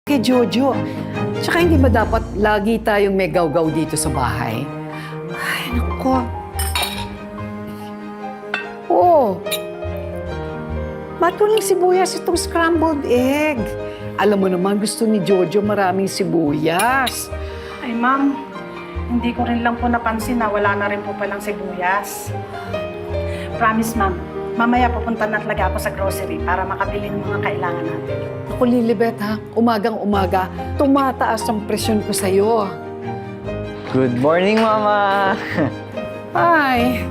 kay Jojo. Tsaka hindi ba dapat lagi tayong may gaw-gaw dito sa bahay? Ay, naku. Oh, matuling sibuyas itong scrambled egg. Alam mo naman, gusto ni Jojo maraming sibuyas. Ay, ma'am, hindi ko rin lang po napansin na wala na rin po palang sibuyas. Promise, ma'am. Mamaya pupunta na talaga ako sa grocery para makabili ng mga kailangan natin. Ako, Lilibet, ha? Umagang-umaga, tumataas ang presyon ko sa'yo. Good morning, Mama! Ay.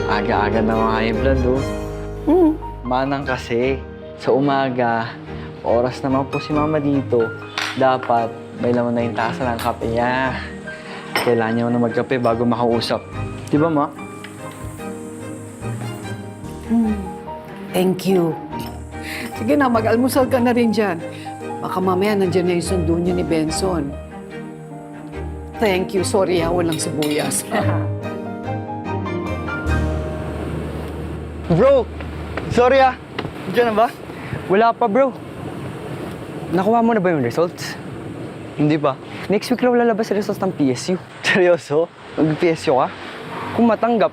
Aga-aga na mga high blood, oh. Manang kasi, sa umaga, oras naman po si Mama dito. Dapat, may laman na yung tasa ng kape niya. Kailangan niya na magkape bago makausap. Di ba, Ma? Thank you. Sige na, mag-almusal ka na rin dyan. Baka mamaya nandiyan na yung sundo niyo ni Benson. Thank you. Sorry ha, walang sibuyas. Bro! Sorry, ah. Diyan na ba? Wala pa, bro. Nakuha mo na ba yung results? Hindi pa. Next week raw lalabas yung results ng PSU. Seryoso? Mag-PSU ka? Kung matanggap.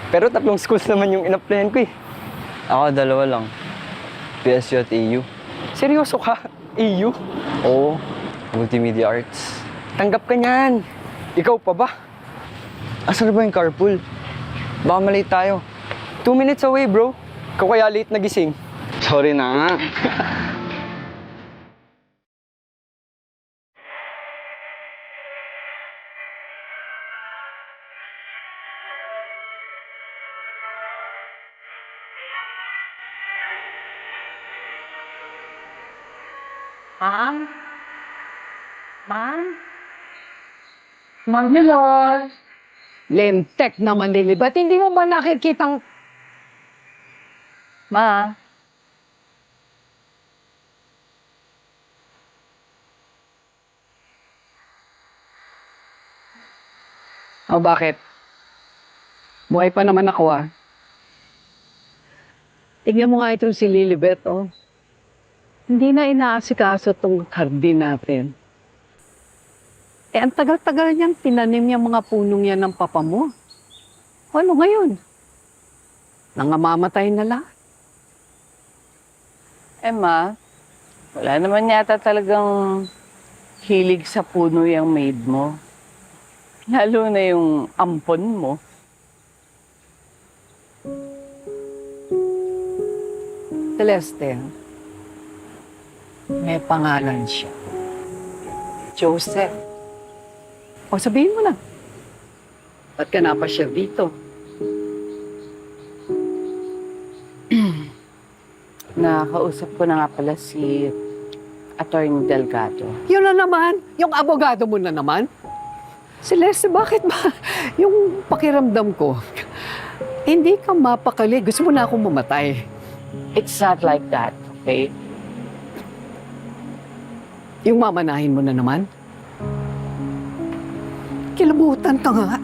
Pero 3 schools naman yung in-applyan ko, eh. Ako, 2 lang. PSU at AU. Seryoso ka? AU? Oo. Multimedia Arts. Tanggap ka niyan. Ikaw pa ba? Asan na ba yung carpool? Baka malate tayo. 2 minutes away, bro. Ikaw kaya late nagising. Sorry na nga. Ma'am? Ma'am? Ma'am Milor? Lentek naman, Lili. Ba't hindi mo ba nakikitang... Ma? O bakit? Buhay pa naman ako, ah. Tingnan mo nga itong si Lilibet, oh. Hindi na inaasikaso itong hardin natin. Eh, ang tagal-tagal niyang tinanim yung mga punong yan ng papa mo. Ano ngayon? Nangamamatay na lang. Eh, Ma, wala naman yata talagang hilig sa puno yung maid mo. Lalo na yung ampon mo. Celeste, may pangalan siya. Joseph. O sabihin mo na. Ba't ka napasya dito? Nakausap ko na nga pala si Attorney Delgado. Yun na naman. Yung abogado mo na naman. Celeste, bakit ba yung pakiramdam ko? Hindi ka mapakali. Gusto mo na akong mamatay. It's not like that, okay? Yung mamanahin mo na naman. Kilabutan ka nga.